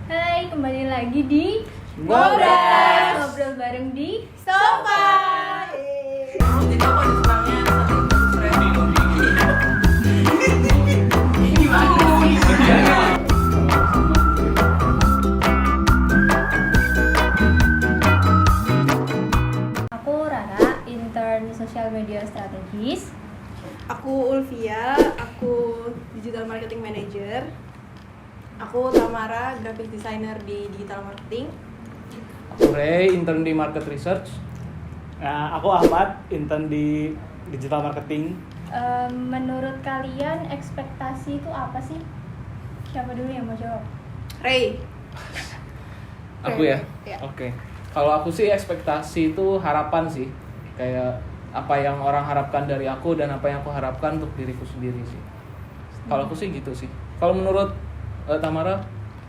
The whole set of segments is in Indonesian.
Hai, kembali lagi di Ngobras. Ngobrol bareng di Sofa. Jadi aku ada senangnya Aku Rara, intern Social Media Strategis. Aku Ulvia, aku Digital Marketing Manager. Aku Tamara, Graphic Designer di Digital Marketing. Aku Ray, intern di Market Research. Nah, aku Ahmad, intern di Digital Marketing. Menurut kalian ekspektasi itu apa sih? Siapa dulu yang mau jawab? Ray. Aku ya? Ya. Oke. Kalau aku sih ekspektasi itu harapan sih. Kayak apa yang orang harapkan dari aku dan apa yang aku harapkan untuk diriku sendiri sih. Kalau aku sih gitu sih. Kalau menurut Tamara?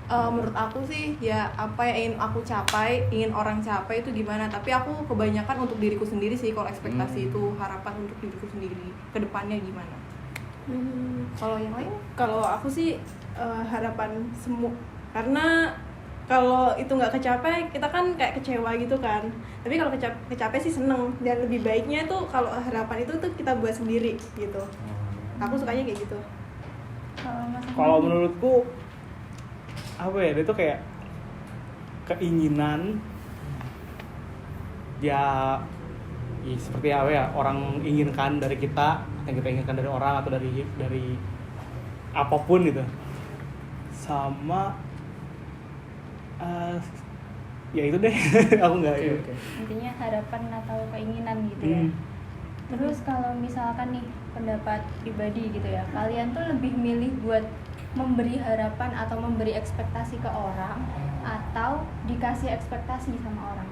Menurut aku sih ya apa yang ingin aku capai, ingin orang capai itu gimana. Tapi aku kebanyakan untuk diriku sendiri sih. Kalau ekspektasi itu harapan untuk diriku sendiri. Kedepannya gimana? Kalau yang lain? Kalau aku sih harapan semua, karena kalau itu nggak kecapai kita kan kayak kecewa gitu kan. Tapi kalau kecapai sih seneng, dan lebih baiknya tuh kalau harapan itu tuh kita buat sendiri gitu. Aku sukanya kayak gitu. Kalau menurutku apa ya, itu kayak keinginan ya seperti apa ya, orang inginkan dari kita, yang kita inginkan dari orang atau dari apapun gitu. Sama ya itu deh. Aku nggak Oke. Intinya harapan atau keinginan gitu ya. Terus kalau misalkan nih pendapat pribadi gitu ya, kalian tuh lebih milih buat memberi harapan atau memberi ekspektasi ke orang atau dikasih ekspektasi sama orang?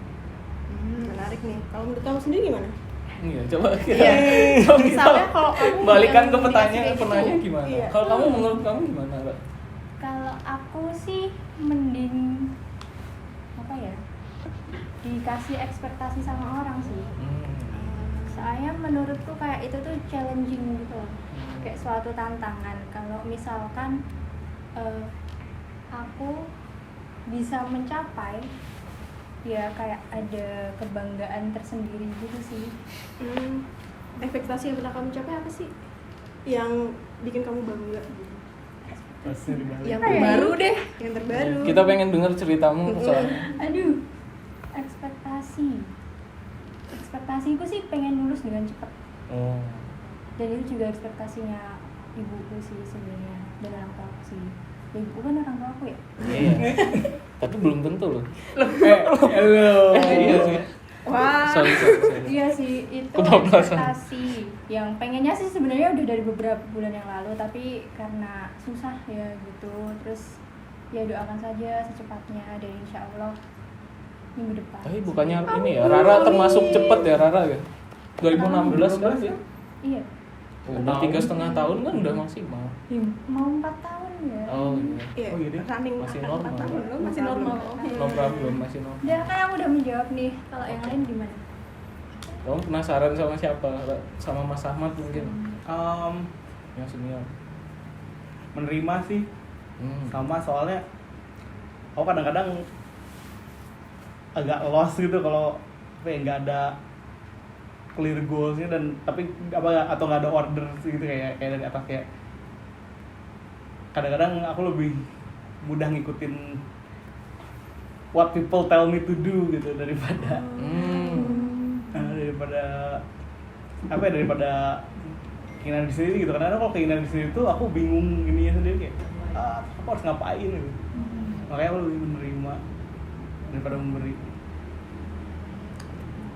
Menarik nih. Kalau menurut kamu sendiri gimana? Iya, coba Misalnya kalau kamu balikan yang ke dikasih kayak gitu. penanya gimana? Iya. Kalau kamu menurut kamu gimana, Mbak? Kalau aku sih mending apa ya, dikasih ekspektasi sama orang sih. Soalnya menurutku kayak itu tuh challenging gitu loh, kayak suatu tantangan. Kalau misalkan aku bisa mencapai, ya kayak ada kebanggaan tersendiri gitu sih. Ekspektasi yang pernah kamu capai apa sih? Yang bikin kamu bangga gitu? Pasti dibalik. Yang Apa ya? terbaru deh, yang terbaru. Kita pengen dengar ceritamu soalnya. Aduh, ekspektasiku sih pengen lulus dengan cepat. Oh. Dan itu juga ekspektasinya ibuku sih sebenarnya, dan orang tuaku sih. Ya, ibuku kan orang tuaku ya. Iya. Tapi belum tentu loh. Halo. Iya sih. Wah. Sorry. Iya sih, itu Kebablasan. ekspektasi yang pengennya sih sebenarnya udah dari beberapa bulan yang lalu, tapi karena susah ya gitu. Terus ya doakan saja secepatnya, dan insya Allah minggu depan. Tapi bukannya ini ya, Rara termasuk cepet ya Rara ya? 2016 kan ya? Iya, Udah 3,5 tahun kan udah maksimal. mau 4 tahun ya. Oh iya. Iya, Oh, iya deh. running Masih akan normal. 4 tahun. Masih normal. No problem, masih normal. Udah kan aku udah menjawab nih, kalau yang lain gimana? Kamu penasaran sama siapa? Sama Mas Ahmad mungkin? Yang senior. Menerima sih, sama soalnya aku kadang-kadang agak lost gitu kalau nggak ada clear goalsnya, dan tapi apa atau nggak ada order gitu, kayak dari atas, kayak kadang-kadang aku lebih mudah ngikutin what people tell me to do gitu daripada daripada keinginan di sendiri gitu. Karena kalau keinginan di sendiri tuh aku bingung ininya sendiri, kayak aku harus ngapain gitu. Makanya aku lebih menerima daripada memberi.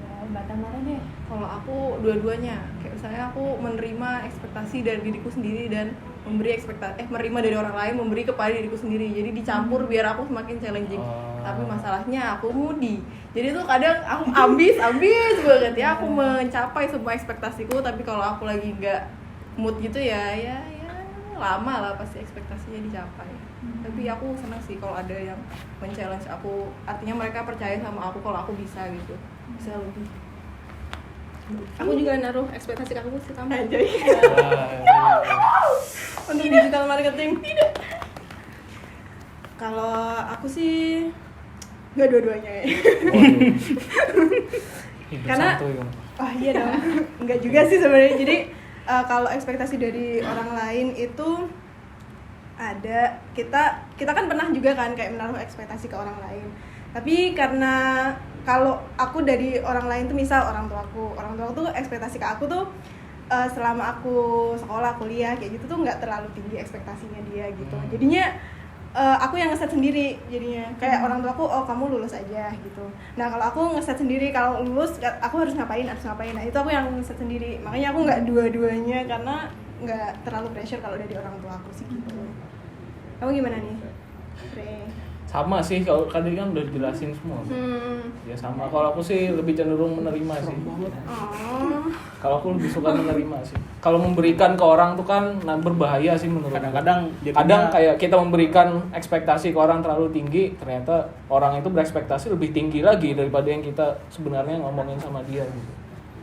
Ya, Mbak Tamara deh. Kalau aku dua-duanya, kayak misalnya aku menerima ekspektasi dari diriku sendiri dan menerima dari orang lain, memberi kepada diriku sendiri. Jadi dicampur biar aku semakin challenging. Tapi masalahnya aku moody. Jadi tuh kadang aku ambis banget ya, aku mencapai semua ekspektasiku, tapi kalau aku lagi nggak mood gitu ya lama lah pasti ekspektasinya dicapai. Tapi aku senang sih kalau ada yang men-challenge aku, artinya mereka percaya sama aku kalau aku bisa gitu, bisa lebih. Aku juga naruh ekspektasi ke kamu sih, kamu aja. Untuk digital marketing. Kalau aku sih nggak dua-duanya ya. Waduh. Hidup Karena- santuy kamu. Oh iya dong, nggak juga sih sebenarnya. Jadi kalau ekspektasi dari orang lain itu ada, kita kan pernah juga kan kayak menaruh ekspektasi ke orang lain. Tapi karena kalau aku dari orang lain tuh, misal orang tua aku tuh ekspektasi ke aku tuh selama aku sekolah kuliah kayak gitu tuh nggak terlalu tinggi ekspektasinya dia gitu. Jadinya aku yang ngeset sendiri, jadinya kayak orang tua aku, oh kamu lulus aja gitu. Nah kalau aku ngeset sendiri, kalau lulus aku harus ngapain. Nah itu aku yang ngeset sendiri, makanya aku nggak dua-duanya karena nggak terlalu pressure kalau dari orang tua aku sih gitu. Kamu gimana nih, Re? Sama sih, kalau tadi kan udah dijelasin semua. Ya sama, kalau aku sih lebih cenderung menerima sih. Oh. Kalau aku lebih suka menerima sih. Kalau memberikan ke orang tuh kan berbahaya sih menurut aku. Kadang-kadang Kadang kayak kita memberikan ekspektasi ke orang terlalu tinggi, ternyata orang itu berekspektasi lebih tinggi lagi daripada yang kita sebenarnya ngomongin sama dia gitu.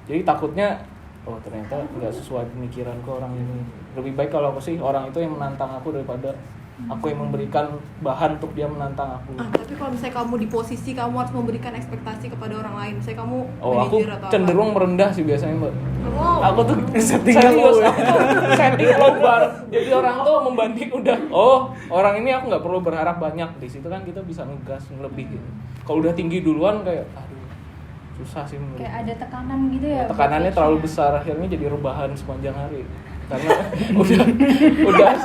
Jadi takutnya, oh ternyata nggak sesuai pemikiran ke orang ini. Lebih baik kalau aku sih orang itu yang menantang aku daripada aku yang memberikan bahan untuk dia menantang aku. Tapi kalau misalnya kamu di posisi kamu harus memberikan ekspektasi kepada orang lain, misalnya kamu Aku manajer atau cenderung merendah sih biasanya, Mbak. Oh. Aku tuh Settingnya serius, low. aku tuh setting low bar. Jadi orang tuh membanding udah, oh orang ini aku nggak perlu berharap banyak. Di situ kan kita bisa ngegas lebih gitu. Kalau udah tinggi duluan kayak, aduh susah sih menurut. Kayak ada tekanan gitu ya. Tekanannya buat terlalu Keisha. besar, akhirnya jadi rebahan sepanjang hari. Karena udah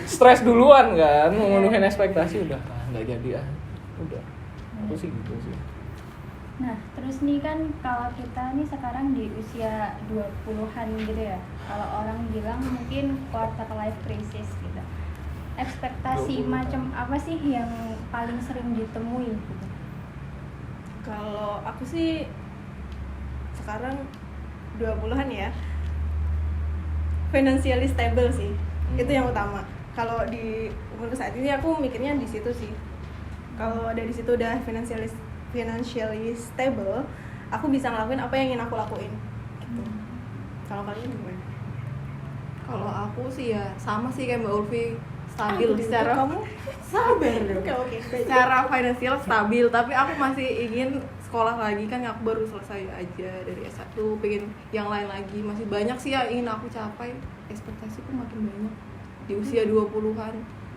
stres duluan kan, memenuhi ekspektasi udah nggak jadi udah. Aku sih gitu sih. Nah, terus nih kan kalau kita nih sekarang di usia 20-an gitu ya. Kalau orang bilang mungkin quarter life crisis gitu. Ekspektasi 20-an. macam apa sih yang paling sering ditemui gitu? Kalau aku sih sekarang 20-an ya, financially stable sih. Itu yang utama. Kalau di umur saat ini aku mikirnya di situ sih. Kalau dari situ udah financially stable, aku bisa ngelakuin apa yang ingin aku lakuin. Gitu. Kalau kalian gimana? Kalau aku sih ya sama sih kayak Mbak Ulfi, stabil secara kamu sabar dong. Oke. secara finansial stabil, tapi aku masih ingin sekolah lagi, kan aku baru selesai aja dari S1, pengen yang lain lagi, masih banyak sih yang ingin aku capai, ekspektasiku makin banyak di usia 20-an.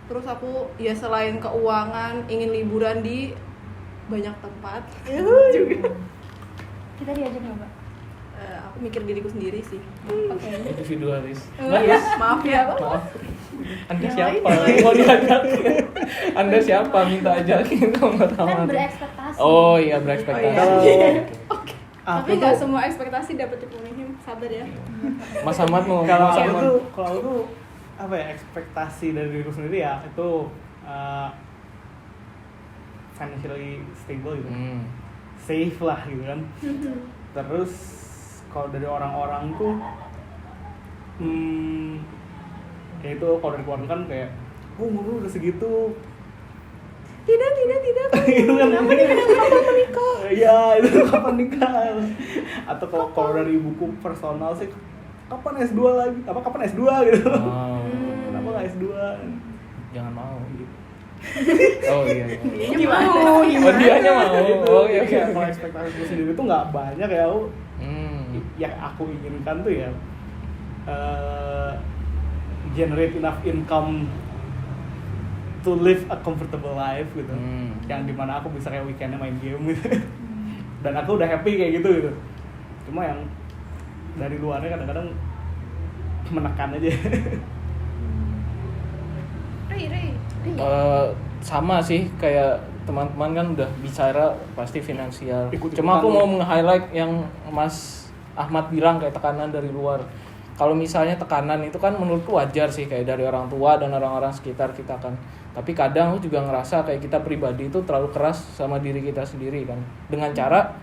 Terus aku ya selain keuangan, ingin liburan di banyak tempat juga. Kita diajak nggak, Mbak? Aku mikir diriku sendiri sih. Oke. Individualis. Maaf ya. Maaf. Anda siapa? Mau diajak? Anda siapa? Minta ajakin kamu Kan tahu. berekspektasi. Oh iya berekspektasi. Kalau Tapi aku nggak tuh semua ekspektasi dapat dipenuhi. Sabar ya. Mas Ahmad mau kalau Mas aku Ahmad. tuh kalau aku tuh apa ya, ekspektasi dari diriku sendiri ya itu financially stable gitu, safe lah gitu kan. Terus kalau dari orang-orang tuh kayak itu kalau dari keluarga kan kayak umur lu udah segitu Tidak. itu kan kapan menikah? Iya, itu kapan nikah? Atau kalau dari buku personal sih kapan S2 lagi? Kapan S2 gitu. Oh, Kenapa nggak S2? jangan mau gitu. Oh iya. Gimana? Oh dianya mau. Oh iya. Iya, kalau ekspektasi gue sendiri tuh nggak banyak ya. Yang aku inginkan tuh ya generate enough income to live a comfortable life gitu. Yang dimana aku bisa kayak weekendnya main game gitu. Dan aku udah happy kayak gitu. Cuma yang dari luarnya kadang-kadang menekan aja. Ri. Sama sih kayak teman-teman kan udah bicara pasti finansial. Ikut-ikutan Cuma aku lu. mau meng-highlight yang Mas Ahmad bilang kayak tekanan dari luar. Kalau misalnya tekanan itu kan menurutku wajar sih kayak dari orang tua dan orang-orang sekitar kita kan. Tapi kadang aku juga ngerasa kayak kita pribadi itu terlalu keras sama diri kita sendiri kan. Dengan cara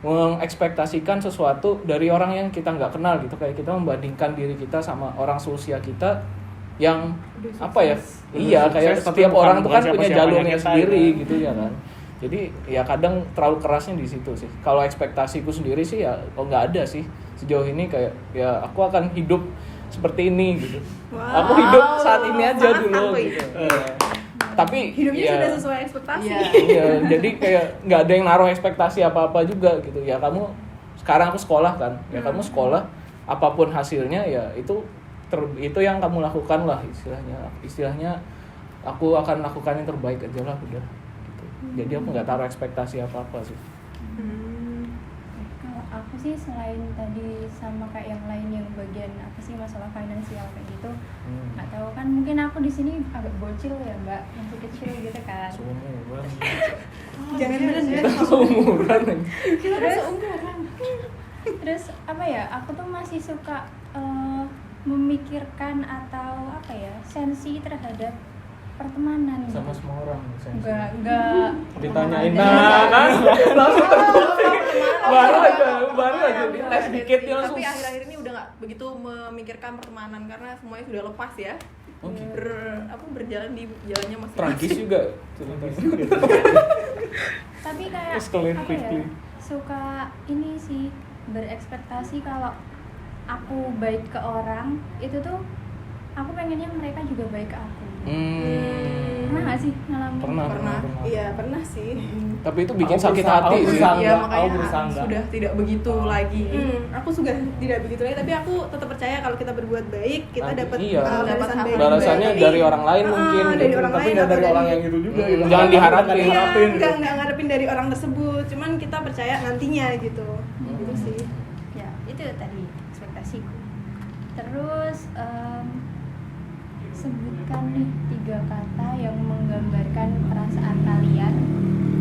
mengekspektasikan sesuatu dari orang yang kita nggak kenal gitu. Kayak kita membandingkan diri kita sama orang seusia kita yang apa ya? Iya, kayak Sukses, setiap tapi orang tuh kan bukan punya siapa-siapanya jalurnya kita, sendiri ya. gitu ya kan. Jadi ya kadang terlalu kerasnya di situ sih. Kalau ekspektasiku sendiri sih ya nggak ada sih sejauh ini, kayak ya aku akan hidup seperti ini gitu. Wow. Aku hidup saat ini aja Sangat dulu aku gitu. Tapi hidupnya ya, sudah sesuai ekspektasi. iya, jadi kayak nggak ada yang naruh ekspektasi apa-apa juga gitu. Ya kamu sekarang aku sekolah kan, ya kamu sekolah apapun hasilnya ya itu yang kamu lakukan lah istilahnya aku akan lakukan yang terbaik aja lah udah gitu. Jadi aku nggak taruh ekspektasi apa-apa sih. Kalau aku sih selain tadi sama kayak yang lain yang bagian apa sih masalah finansial kayak gitu, nggak tahu kan mungkin aku di sini agak bocil ya mbak, masih kecil gitu kan. Seumuran. Jangan bener ya. Seumuran. Terus apa ya, aku tuh masih suka memikirkan atau apa ya, sensi terhadap pertemanan gitu. Sama semua orang sensi. Enggak Ditanyain kan langsung terbukti. Baru aja dites dikit dia langsung. Tapi akhir-akhir ini udah nggak begitu memikirkan pertemanan karena semuanya sudah lepas ya. Oh, gitu. Berjalan di jalannya masing-masing. Tragis juga. tapi kayak Escalate apa ya, quickly. suka ini sih berekspektasi kalau aku baik ke orang itu tuh aku pengennya mereka juga baik ke aku. Pernah nggak sih ngalamin? Pernah. Iya pernah sih. Tapi itu bikin Aku sakit berusaha- hati aku sih. berusaha. Iya Aku makanya berusaha enggak. sudah tidak begitu lagi. Aku juga tidak begitu lagi, tapi aku tetap percaya kalau kita berbuat baik kita Nanti, dapat iya. balasan baik. Balasannya Tapi- dari orang lain mungkin. dari orang Tapi lain nggak atau dari orang yang itu juga gitu. Jangan diharapin. Iya, Diharapin. nggak ngarepin dari orang tersebut, cuman kita percaya nantinya gitu. Gitu sih. Ya itu tadi ekspektasiku. Terus sebutkan nih 3 kata yang menggambarkan perasaan kalian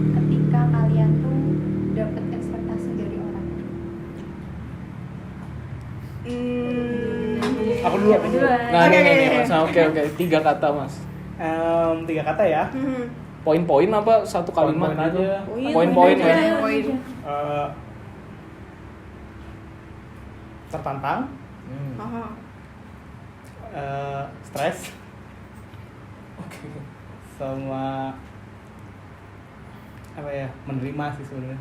ketika kalian tuh dapat ekspektasi dari orang. Aku dulu. Siapa duluan? Nah, Oke. nih, Mas. Oke. 3 kata, Mas. 3 kata ya. Poin-poin apa satu kalimat Poin-poin gitu? aja. Poin-poin ya. Poin. Tertantang, stres, Oke. sama apa ya, menerima sih sebenarnya.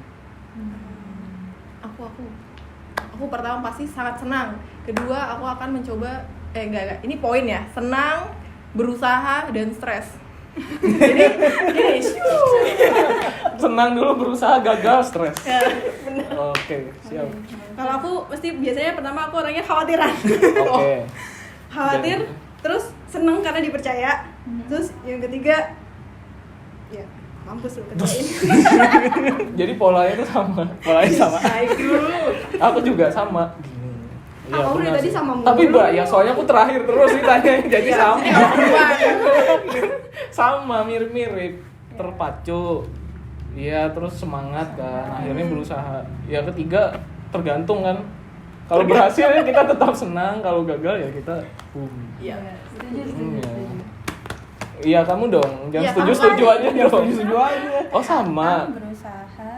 Aku pertama pasti sangat senang. Kedua aku akan mencoba enggak ini poin ya, senang, berusaha dan stres. Jadi gini, Senang dulu, berusaha, gagal, stres. ya, Oke, siap. Kalau aku pasti biasanya pertama aku orangnya khawatiran. Oke. Khawatir, terus seneng karena dipercaya. Terus yang ketiga, ya mampus lu kerjain. Jadi polanya tuh sama. Polanya sama. Baik dulu. Aku juga sama. Iya, Aku dari benar tadi sih. sama mulu. Tapi Mbak, ya soalnya aku terakhir terus ditanya, jadi sama. Sama, mirip-mirip. Terpacu. Iya, terus semangat kan. Akhirnya berusaha. Ya ketiga tergantung kan. Kalau berhasil ya kita tetap senang, kalau gagal ya kita boom. Iya. Iya. Iya, kamu dong. Jangan Iya, setuju-setuju kamu aja Jangan dong. setuju-setuju aja. Oh, sama. Aku berusaha,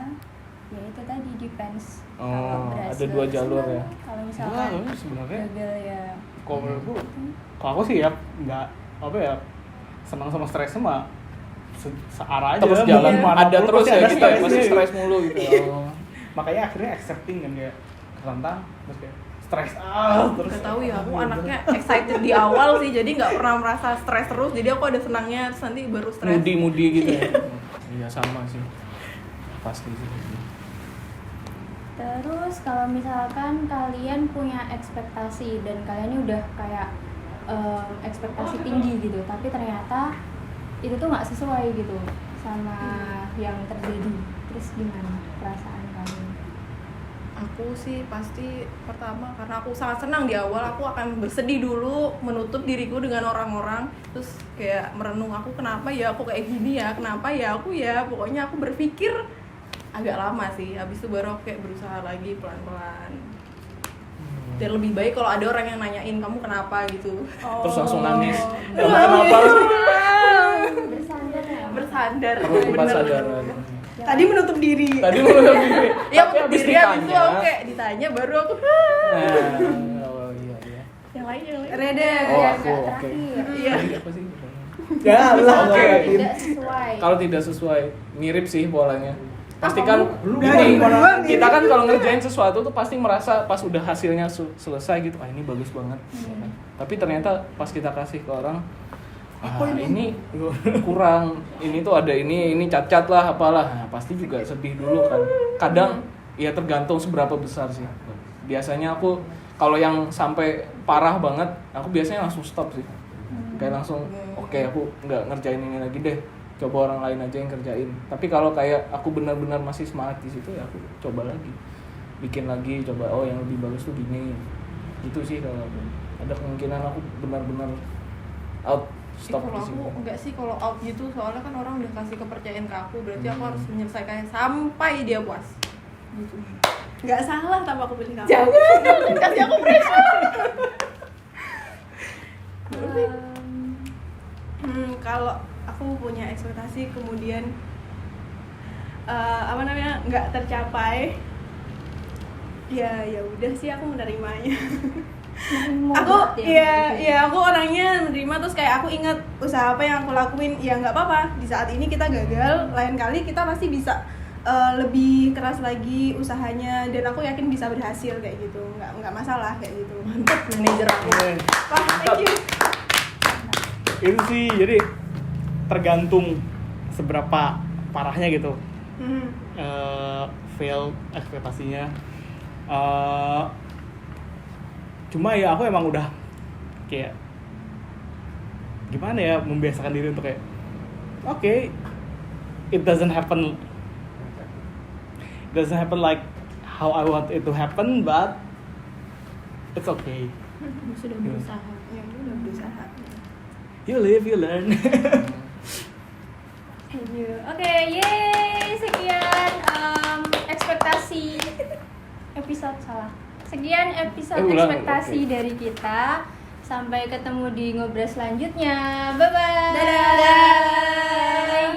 ya itu tadi depends. Oh, Kalau berhasil, ada 2 jalur senang. ya. Kalau misalkan Wah, sebenarnya gagal ya Kalau menurutku, kalau aku sih ya nggak apa ya, senang sama stresnya mah searah aja. terus Mau jalan gimana ada pun terus ya kita stresnya pasti gitu. stres mulu gitu. Oh. Makanya akhirnya accepting kan, kayak tertantang terus kayak stres terus Gak tahu ya, aku anaknya excited di awal sih, jadi nggak pernah merasa stres terus. Jadi aku ada senangnya, terus nanti baru stres. Mudi gitu ya. Iya, sama sih. Pasti sih. Terus kalau misalkan kalian punya ekspektasi dan kalian ini udah kayak ekspektasi tinggi gitu, tapi ternyata itu tuh nggak sesuai gitu sama yang terjadi. Terus gimana perasaan kalian? Aku sih pasti pertama karena aku sangat senang di awal, aku akan bersedih dulu, menutup diriku dengan orang-orang, terus kayak merenung aku kenapa ya aku kayak gini ya, kenapa ya aku ya, pokoknya aku berpikir agak lama sih. Habis itu baru aku kayak berusaha lagi pelan-pelan. Dan lebih baik kalau ada orang yang nanyain kamu kenapa gitu. Terus langsung nangis. Oh. Kenapa? Bersandar ya? Bersandar. Perlu tempat bener. sadar. Tadi menutup diri. Tadi menutup diri. Ya Tapi aku habis diri habis itu ditanya. aku kayak ditanya baru aku Oh iya. yang lain. Reda. Oh, Ya, aku nggak oke. terakhir. Iya. Tadi apa sih? ya lah. Oke. Tidak sesuai. Kalau tidak sesuai, mirip sih polanya. Pasti kan Lu gini, gimana? kita kan kalau ngerjain sesuatu tuh pasti merasa pas udah hasilnya selesai gitu, ini bagus banget. Tapi ternyata pas kita kasih ke orang, ini kurang, ini tuh ada ini cacat lah apalah. Nah, pasti juga sedih dulu kan. Kadang ya tergantung seberapa besar sih. Biasanya aku kalau yang sampai parah banget, aku biasanya langsung stop sih. Kayak langsung oke, aku nggak ngerjain ini lagi deh. Coba orang lain aja yang kerjain. Tapi kalau kayak aku benar-benar masih semangat di situ ya aku coba lagi. Bikin lagi, coba yang lebih bagus tuh gini. Itu sih kalau aku. Ada kemungkinan aku benar-benar out, stop kalau di situ. aku enggak sih kalau out gitu, soalnya kan orang udah kasih kepercayaan ke aku, berarti aku harus menyelesaikannya sampai dia puas gitu. Nggak salah tanpa aku pilih kamu. Jangan kasih aku pressure. Kalau aku punya ekspektasi kemudian nggak tercapai, ya udah sih aku menerimanya. Aku orangnya menerima, terus kayak aku ingat usaha apa yang aku lakuin, ya nggak apa-apa, di saat ini kita gagal, lain kali kita pasti bisa lebih keras lagi usahanya, dan aku yakin bisa berhasil kayak gitu, nggak masalah kayak gitu. Mantap manajer aku. Wah, thank you. Itu sih, jadi tergantung seberapa parahnya gitu fail ekspektasinya. Cuma ya aku emang udah kayak gimana ya, membiasakan diri untuk kayak oke, it doesn't happen like how I want it to happen, but it's okay. Sudah berusaha. Ya udah berusaha. You live, you learn. Oke, yeay, sekian ekspektasi episode Sekian episode Ulang, ekspektasi oke. dari kita. Sampai ketemu di ngobrol selanjutnya. Bye bye. Dadah.